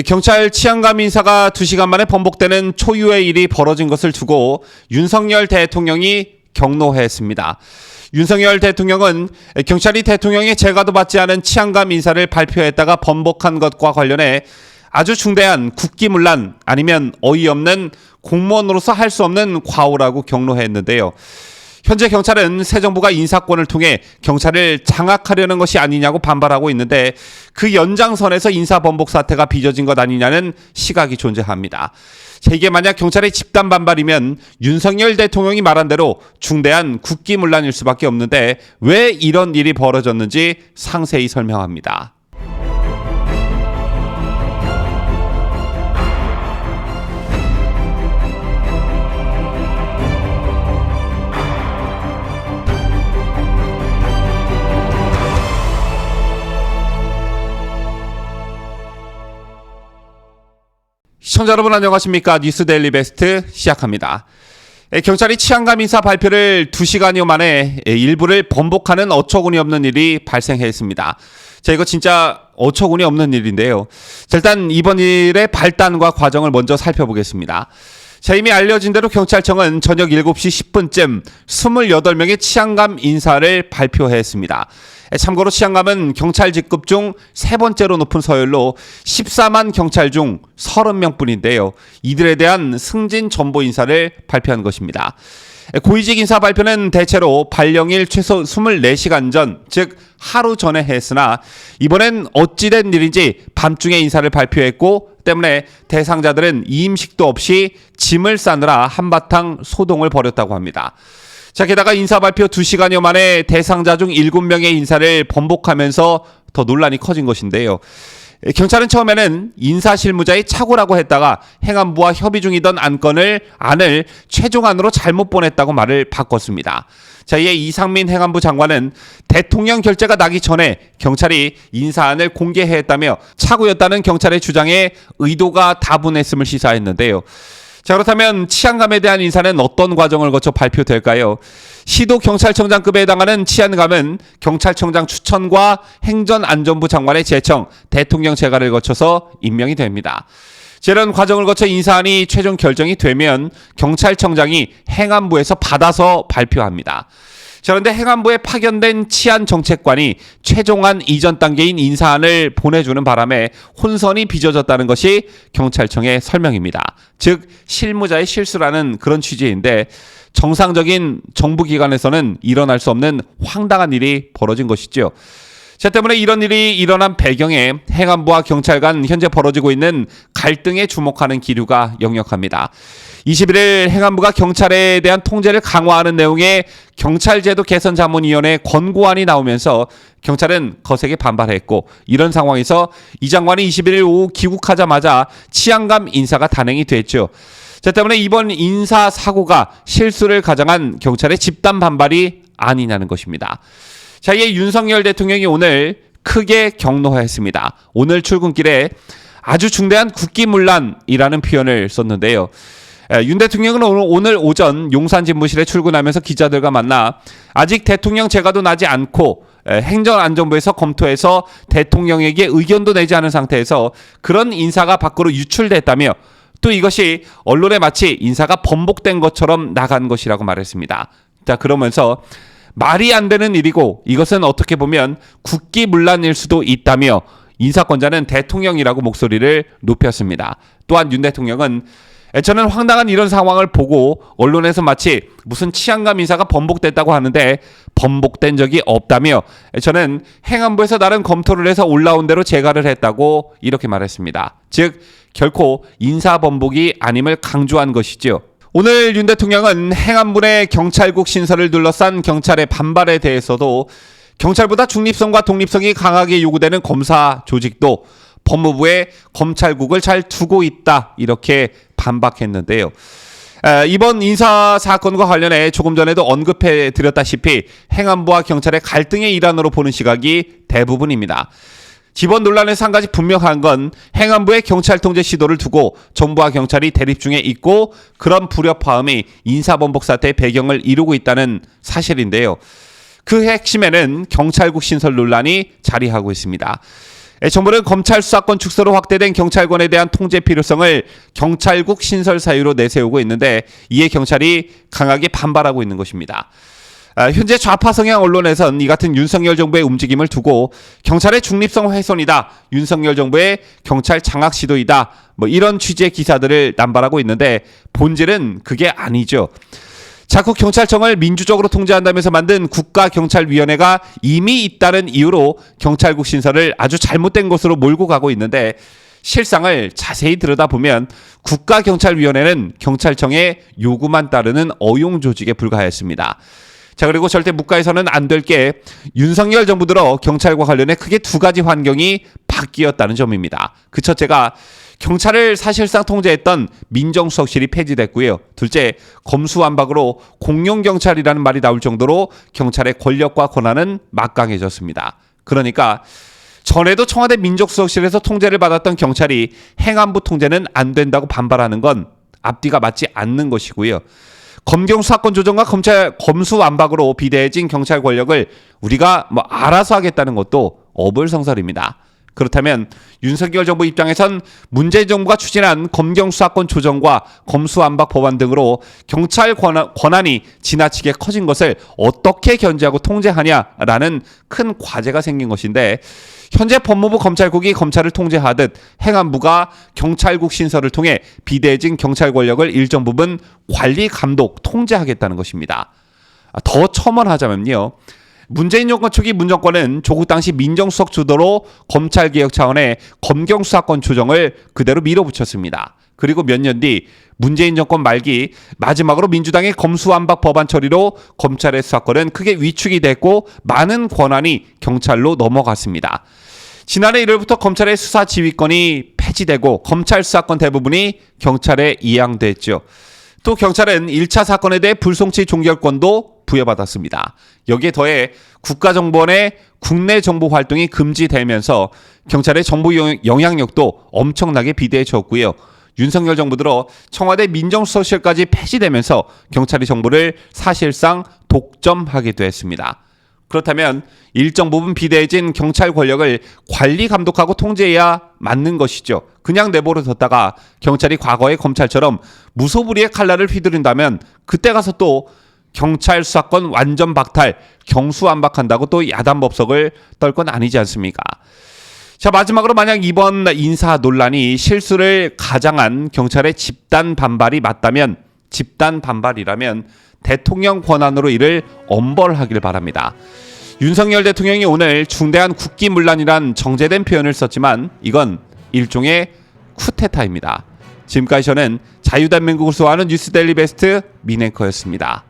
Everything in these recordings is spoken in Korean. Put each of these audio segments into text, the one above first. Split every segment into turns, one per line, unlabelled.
경찰 치안감 인사가 2시간 만에 번복되는 초유의 일이 벌어진 것을 두고 윤석열 대통령이 격노했습니다. 윤석열 대통령은 경찰이 대통령의 재가도 받지 않은 치안감 인사를 발표했다가 번복한 것과 관련해 아주 중대한 국기문란 아니면 어이없는 공무원으로서 할 수 없는 과오라고 격노했는데요. 현재 경찰은 새 정부가 인사권을 통해 경찰을 장악하려는 것이 아니냐고 반발하고 있는데 그 연장선에서 인사 번복 사태가 빚어진 것 아니냐는 시각이 존재합니다. 이게 만약 경찰의 집단 반발이면 윤석열 대통령이 말한 대로 중대한 국기문란일 수밖에 없는데 왜 이런 일이 벌어졌는지 상세히 설명합니다. 시청자 여러분 안녕하십니까? 뉴스데일리 베스트 시작합니다. 경찰이 치안감 인사 발표를 2시간여 만에 일부를 번복하는 어처구니 없는 일이 발생했습니다. 이거 진짜 어처구니 없는 일인데요. 일단 이번 일의 발단과 과정을 먼저 살펴보겠습니다. 이미 알려진 대로 경찰청은 저녁 7시 10분쯤 28명의 치안감 인사를 발표했습니다. 참고로 치안감은 경찰 직급 중 세 번째로 높은 서열로 14만 경찰 중 30명뿐인데요. 이들에 대한 승진 전보 인사를 발표한 것입니다. 고위직 인사 발표는 대체로 발령일 최소 24시간 전, 즉 하루 전에 했으나 이번엔 어찌된 일인지 밤중에 인사를 발표했고 때문에 대상자들은 이임식도 없이 짐을 싸느라 한바탕 소동을 벌였다고 합니다. 게다가 인사 발표 2시간여 만에 대상자 중 7명의 인사를 번복하면서 더 논란이 커진 것인데요. 경찰은 처음에는 인사실무자의 착오라고 했다가 행안부와 협의 중이던 안을 최종안으로 잘못 보냈다고 말을 바꿨습니다. 이에 이상민 행안부 장관은 대통령 결재가 나기 전에 경찰이 인사안을 공개했다며 착오였다는 경찰의 주장에 의도가 다분했음을 시사했는데요. 그렇다면 치안감에 대한 인사는 어떤 과정을 거쳐 발표될까요? 시도경찰청장급에 해당하는 치안감은 경찰청장 추천과 행전안전부 장관의 제청, 대통령 재가를 거쳐서 임명이 됩니다. 이런 과정을 거쳐 인사안이 최종 결정이 되면 경찰청장이 행안부에서 받아서 발표합니다. 그런데 행안부에 파견된 치안정책관이 최종안 이전 단계인 인사안을 보내주는 바람에 혼선이 빚어졌다는 것이 경찰청의 설명입니다. 즉 실무자의 실수라는 그런 취지인데 정상적인 정부기관에서는 일어날 수 없는 황당한 일이 벌어진 것이죠. 때문에 이런 일이 일어난 배경에 행안부와 경찰 간 현재 벌어지고 있는 갈등에 주목하는 기류가 역력합니다. 21일 행안부가 경찰에 대한 통제를 강화하는 내용의 경찰제도 개선자문위원회 권고안이 나오면서 경찰은 거세게 반발했고 이런 상황에서 이 장관이 21일 오후 귀국하자마자 치안감 인사가 단행이 됐죠. 때문에 이번 인사 사고가 실수를 가장한 경찰의 집단 반발이 아니냐는 것입니다. 이에 윤석열 대통령이 오늘 크게 격노했습니다. 오늘 출근길에 아주 중대한 국기문란이라는 표현을 썼는데요. 윤 대통령은 오늘 오전 용산 집무실에 출근하면서 기자들과 만나 아직 대통령 재가도 나지 않고 행정안전부에서 검토해서 대통령에게 의견도 내지 않은 상태에서 그런 인사가 밖으로 유출됐다며 또 이것이 언론에 마치 인사가 번복된 것처럼 나간 것이라고 말했습니다. 그러면서 말이 안 되는 일이고 이것은 어떻게 보면 국기문란일 수도 있다며 인사권자는 대통령이라고 목소리를 높였습니다. 또한 윤 대통령은 저는 황당한 이런 상황을 보고 언론에서 마치 무슨 치안감 인사가 번복됐다고 하는데 번복된 적이 없다며 저는 행안부에서 나름 검토를 해서 올라온 대로 재가를 했다고 이렇게 말했습니다. 즉 결코 인사 번복이 아님을 강조한 것이죠. 오늘 윤 대통령은 행안부 내 경찰국 신설을 둘러싼 경찰의 반발에 대해서도 경찰보다 중립성과 독립성이 강하게 요구되는 검사 조직도 법무부에 검찰국을 잘 두고 있다 이렇게 반박했는데요. 이번 인사 사건과 관련해 조금 전에도 언급해 드렸다시피 행안부와 경찰의 갈등의 일환으로 보는 시각이 대부분입니다. 이번 논란에서 한 가지 분명한 건 행안부의 경찰 통제 시도를 두고 정부와 경찰이 대립 중에 있고 그런 불협화음이 인사번복 사태의 배경을 이루고 있다는 사실인데요. 그 핵심에는 경찰국 신설 논란이 자리하고 있습니다. 정부는 검찰 수사권 축소로 확대된 경찰권에 대한 통제 필요성을 경찰국 신설 사유로 내세우고 있는데 이에 경찰이 강하게 반발하고 있는 것입니다. 현재 좌파 성향 언론에선 이 같은 윤석열 정부의 움직임을 두고 경찰의 중립성 훼손이다, 윤석열 정부의 경찰 장악 시도이다, 이런 취지의 기사들을 남발하고 있는데 본질은 그게 아니죠. 자꾸 경찰청을 민주적으로 통제한다면서 만든 국가경찰위원회가 이미 있다는 이유로 경찰국 신설을 아주 잘못된 것으로 몰고 가고 있는데 실상을 자세히 들여다보면 국가경찰위원회는 경찰청의 요구만 따르는 어용 조직에 불과했습니다. 자, 그리고 절대 묵과해서는 안 될 게 윤석열 정부 들어 경찰과 관련해 크게 두 가지 환경이 바뀌었다는 점입니다. 그 첫째가 경찰을 사실상 통제했던 민정수석실이 폐지됐고요. 둘째, 검수완박으로 공룡경찰이라는 말이 나올 정도로 경찰의 권력과 권한은 막강해졌습니다. 그러니까 전에도 청와대 민정수석실에서 통제를 받았던 경찰이 행안부 통제는 안 된다고 반발하는 건 앞뒤가 맞지 않는 것이고요. 검경 수사권 조정과 검수완박으로 비대해진 경찰 권력을 우리가 알아서 하겠다는 것도 어불성설입니다. 그렇다면 윤석열 정부 입장에선 문재인 정부가 추진한 검경 수사권 조정과 검수완박 법안 등으로 경찰 권한이 지나치게 커진 것을 어떻게 견제하고 통제하냐라는 큰 과제가 생긴 것인데 현재 법무부 검찰국이 검찰을 통제하듯 행안부가 경찰국 신설을 통해 비대해진 경찰 권력을 일정 부분 관리, 감독, 통제하겠다는 것입니다. 더 첨언하자면요. 문재인 정권 초기 문정권은 조국 당시 민정수석 주도로 검찰개혁 차원의 검경 수사권 조정을 그대로 밀어붙였습니다. 그리고 몇 년 뒤 문재인 정권 말기 마지막으로 민주당의 검수완박 법안 처리로 검찰의 수사권은 크게 위축이 됐고 많은 권한이 경찰로 넘어갔습니다. 지난해 1월부터 검찰의 수사 지휘권이 폐지되고 검찰 수사권 대부분이 경찰에 이양됐죠. 또 경찰은 1차 사건에 대해 불송치 종결권도 부여받았습니다. 여기에 더해 국가정보원의 국내 정보 활동이 금지되면서 경찰의 정보 영향력도 엄청나게 비대해졌고요. 윤석열 정부 들어 청와대 민정수석실까지 폐지되면서 경찰이 정보를 사실상 독점하게 됐습니다. 그렇다면 일정 부분 비대해진 경찰 권력을 관리, 감독하고 통제해야 맞는 것이죠. 그냥 내버려뒀다가 경찰이 과거의 검찰처럼 무소불위의 칼날을 휘두른다면 그때 가서 또 경찰 수사권 완전 박탈, 경수완박한다고 또 야단법석을 떨 건 아니지 않습니까? 자, 마지막으로 만약 이번 인사 논란이 실수를 가장한 경찰의 집단 반발이 맞다면, 집단 반발이라면 대통령 권한으로 이를 엄벌하길 바랍니다. 윤석열 대통령이 오늘 중대한 국기문란이란 정제된 표현을 썼지만 이건 일종의 쿠데타입니다. 지금까지 저는 자유대한민국을 수호하는 뉴스데일리 베스트 민앵커였습니다.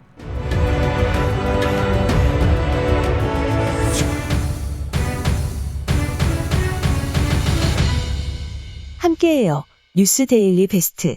함께해요. 뉴스데일리 베스트.